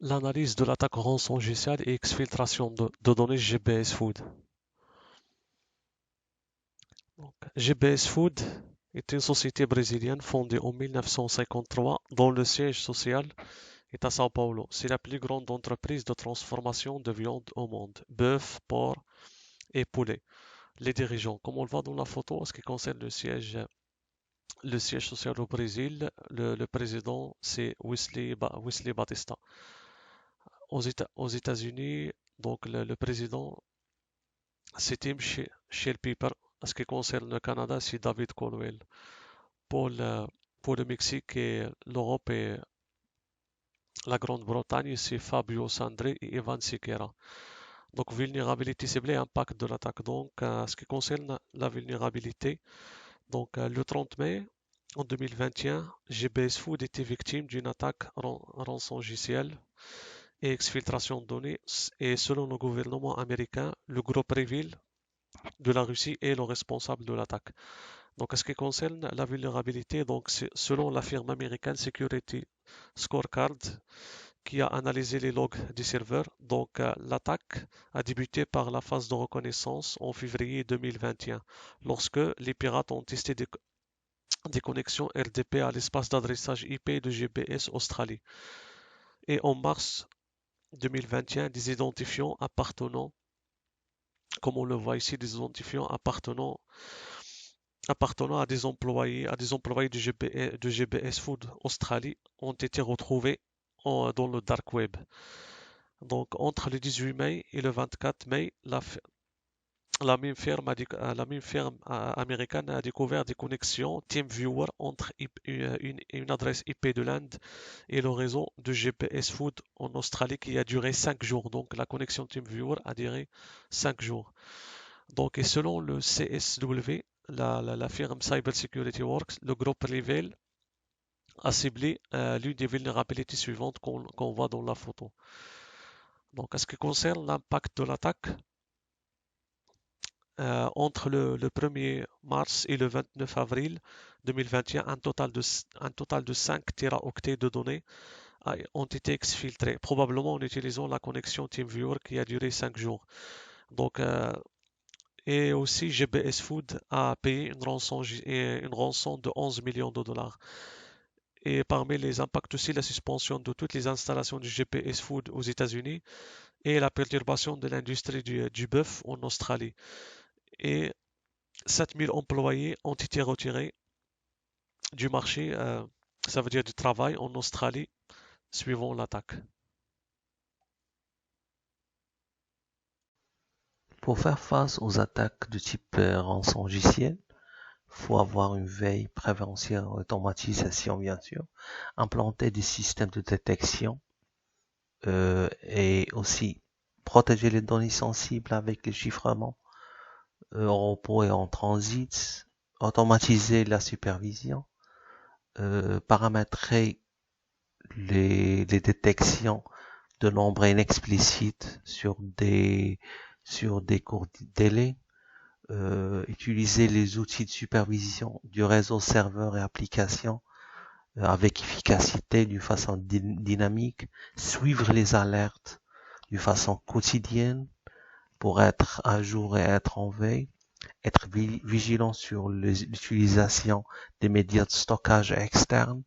l'analyse de l'attaque rançongiciale et exfiltration de données GBS Food. Donc, GBS Food est une société brésilienne fondée en 1953 dont le siège social est à São Paulo. C'est la plus grande entreprise de transformation de viande au monde, bœuf, porc et poulet. Les dirigeants, comme on le voit dans la photo, en ce qui concerne le siège social au Brésil, le président c'est Wesley Batista. Aux États-Unis, donc le président c'est Tim Shellpiper. En ce qui concerne le Canada, c'est David Colwell. Pour le, pour le Mexique et l'Europe et la Grande-Bretagne, c'est Fabio Sandri et Evan Siqueira. Donc, vulnérabilité ciblée, impact de l'attaque. Donc, en ce qui concerne la vulnérabilité, donc le 30 mai en 2021, GBS Food était victime d'une attaque rançongicielle et exfiltration de données. Et selon le gouvernement américain, le groupe Revil de la Russie est le responsable de l'attaque. Donc, en ce qui concerne la vulnérabilité, donc selon la firme américaine Security Scorecard, qui a analysé les logs du serveur. Donc, l'attaque a débuté par la phase de reconnaissance en février 2021, lorsque les pirates ont testé des connexions RDP à l'espace d'adressage IP de GPS Australie. Et en mars 2021, des identifiants appartenant, comme on le voit ici, des identifiants appartenant à des employés de GBS Food Australie ont été retrouvés dans le dark web. Donc, entre le 18 mai et le 24 mai, la même firme américaine a découvert des connexions TeamViewer entre une adresse IP de l'Inde et le réseau de GPS Food en Australie qui a duré 5 jours. Donc, la connexion TeamViewer a duré 5 jours. Donc, et selon le CSW, la firme Cybersecurity Works, le groupe Revil a ciblé l'une des vulnérabilités suivantes qu'on voit dans la photo. Donc, en ce qui concerne l'impact de l'attaque, entre le 1er mars et le 29 avril 2021, un total de 5 téraoctets de données ont été exfiltrés, probablement en utilisant la connexion TeamViewer qui a duré 5 jours. Donc, et aussi, GBS Food a payé une rançon de 11 millions de dollars. Et parmi les impacts aussi, la suspension de toutes les installations du GPS Food aux États-Unis et la perturbation de l'industrie du bœuf en Australie. Et 7000 employés ont été retirés du marché, ça veut dire du travail en Australie, suivant l'attaque. Pour faire face aux attaques de type rançongiciel, faut avoir une veille, prévention, automatisation bien sûr, implanter des systèmes de détection et aussi protéger les données sensibles avec les chiffrements en repos et en transit, automatiser la supervision, paramétrer les détections de nombres inexplicites sur des courts délais, utiliser les outils de supervision du réseau serveur et application avec efficacité d'une façon dynamique, suivre les alertes d'une façon quotidienne pour être à jour et être en veille, être vigilant sur l'utilisation des médias de stockage externes,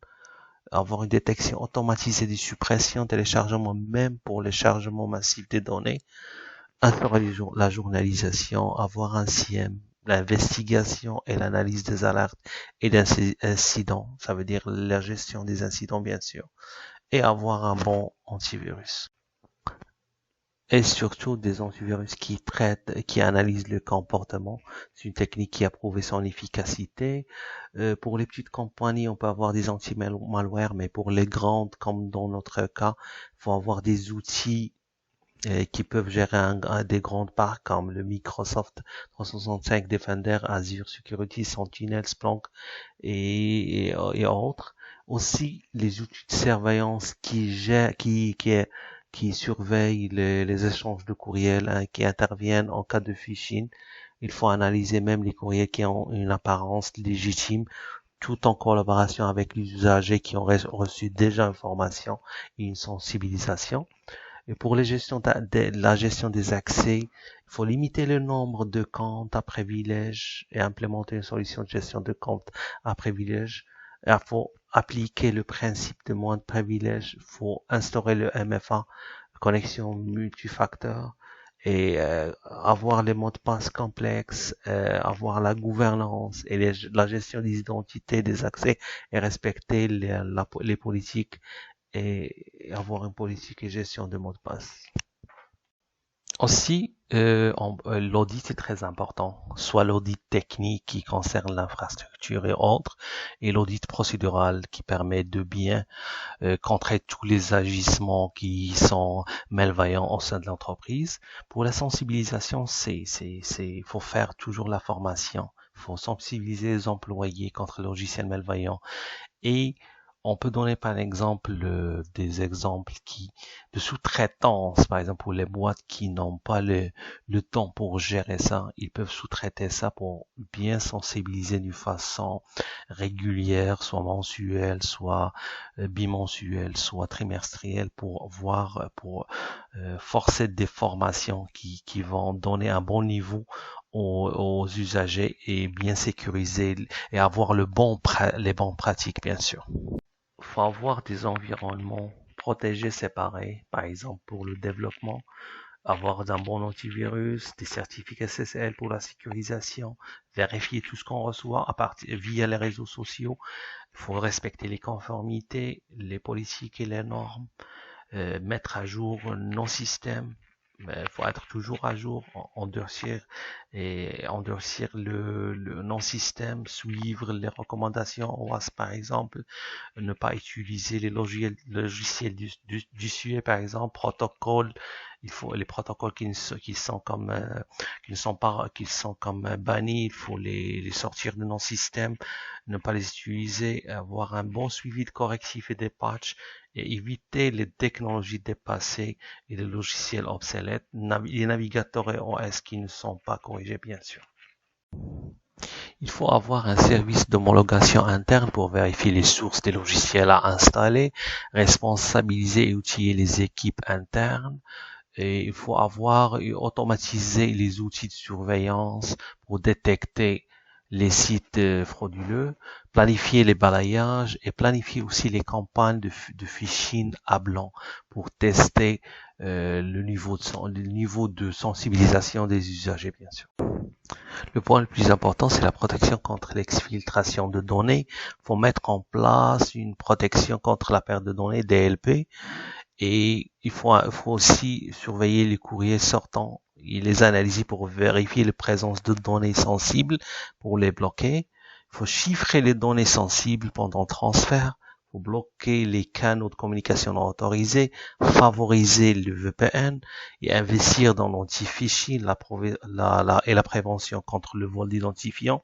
avoir une détection automatisée des suppressions, téléchargements même pour les chargements massifs des données, assurer la journalisation, avoir un CIEM, l'investigation et l'analyse des alertes et des incidents, ça veut dire la gestion des incidents bien sûr, et avoir un bon antivirus. Et surtout des antivirus qui traitent, qui analysent le comportement. C'est une technique qui a prouvé son efficacité. Pour les petites compagnies, on peut avoir des anti-malware, mais pour les grandes, comme dans notre cas, il faut avoir des outils qui peuvent gérer des grandes parts comme le Microsoft 365 Defender, Azure Security, Sentinel, Splunk et autres. Aussi les outils de surveillance qui surveillent les échanges de courriels, hein, qui interviennent en cas de phishing. Il faut analyser même les courriels qui ont une apparence légitime tout en collaboration avec les usagers qui ont reçu déjà une formation et une sensibilisation. Et pour la gestion des accès, il faut limiter le nombre de comptes à privilèges et implémenter une solution de gestion de comptes à privilèges. Il faut appliquer le principe de moins de privilèges. Il faut instaurer le MFA, connexion multifacteur, et avoir les mots de passe complexes, avoir la gouvernance et la gestion des identités, des accès et respecter les politiques et avoir une politique et gestion de mots de passe. Aussi, l'audit est très important, soit l'audit technique qui concerne l'infrastructure et autres, et l'audit procédural qui permet de bien contrer tous les agissements qui sont malveillants au sein de l'entreprise. Pour la sensibilisation, faut faire toujours la formation, faut sensibiliser les employés contre les logiciels malveillants et on peut donner par exemple des exemples de sous-traitance, par exemple pour les boîtes qui n'ont pas le temps pour gérer ça, ils peuvent sous-traiter ça pour bien sensibiliser d'une façon régulière, soit mensuelle, soit bimensuelle, soit trimestrielle, pour forcer des formations qui vont donner un bon niveau aux usagers et bien sécuriser et avoir les bonnes pratiques, bien sûr. Il faut avoir des environnements protégés séparés, par exemple pour le développement, avoir un bon antivirus, des certificats SSL pour la sécurisation, vérifier tout ce qu'on reçoit via les réseaux sociaux. Il faut respecter les conformités, les politiques et les normes, mettre à jour nos systèmes. Il faut être toujours à jour, endurcir le non-système, suivre les recommandations OWASP par exemple, ne pas utiliser les logiciels du SUE par exemple, protocole, il faut les protocoles qui sont comme bannis, il faut les sortir de nos systèmes, ne pas les utiliser, avoir un bon suivi de correctifs et des patchs et éviter les technologies dépassées et les logiciels obsolètes, les navigateurs et OS qui ne sont pas corrigés bien sûr. Il faut avoir un service d'homologation interne pour vérifier les sources des logiciels à installer, responsabiliser et outiller les équipes internes. Et il faut avoir et automatiser les outils de surveillance pour détecter les sites frauduleux, planifier les balayages et planifier aussi les campagnes de phishing à blanc pour tester le niveau de sensibilisation des usagers, bien sûr. Le point le plus important, c'est la protection contre l'exfiltration de données. Il faut mettre en place une protection contre la perte de données, DLP, et il faut aussi surveiller les courriers sortants et les analyser pour vérifier la présence de données sensibles pour les bloquer. Il faut chiffrer les données sensibles pendant le transfert. Il faut bloquer les canaux de communication non autorisés, favoriser le VPN et investir dans l'anti-phishing et la prévention contre le vol d'identifiants.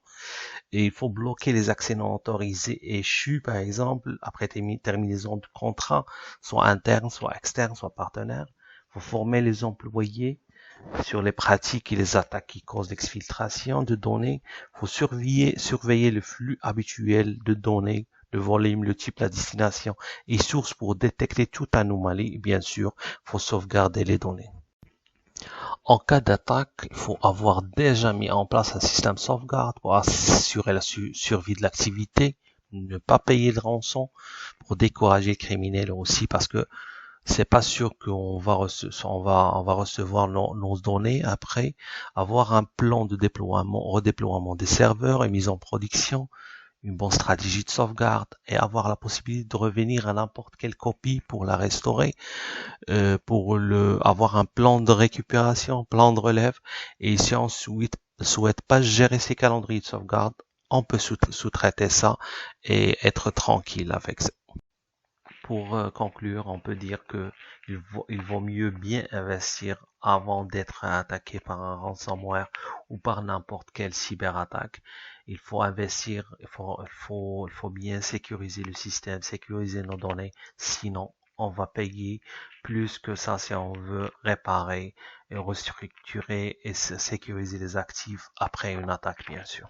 Et il faut bloquer les accès non autorisés échus, par exemple, après terminaison de contrat, soit interne, soit externe, soit partenaire. Il faut former les employés sur les pratiques et les attaques qui causent l'exfiltration de données. Il faut surveiller le flux habituel de données, le volume, le type, la destination et source pour détecter toute anomalie. Et bien sûr, il faut sauvegarder les données. En cas d'attaque, il faut avoir déjà mis en place un système de sauvegarde pour assurer la survie de l'activité, ne pas payer de rançon pour décourager les criminels aussi parce que c'est pas sûr qu'on va recevoir nos données après, avoir un plan de redéploiement des serveurs et mise en production, une bonne stratégie de sauvegarde et avoir la possibilité de revenir à n'importe quelle copie pour la restaurer, avoir un plan de récupération, plan de relève, et si on souhaite pas gérer ses calendriers de sauvegarde, on peut sous-traiter ça et être tranquille avec ça. Pour conclure, on peut dire que il vaut mieux bien investir avant d'être attaqué par un ransomware ou par n'importe quelle cyberattaque. Il faut investir, il faut bien sécuriser le système, sécuriser nos données, sinon on va payer plus que ça si on veut réparer et restructurer et sécuriser les actifs après une attaque, bien sûr.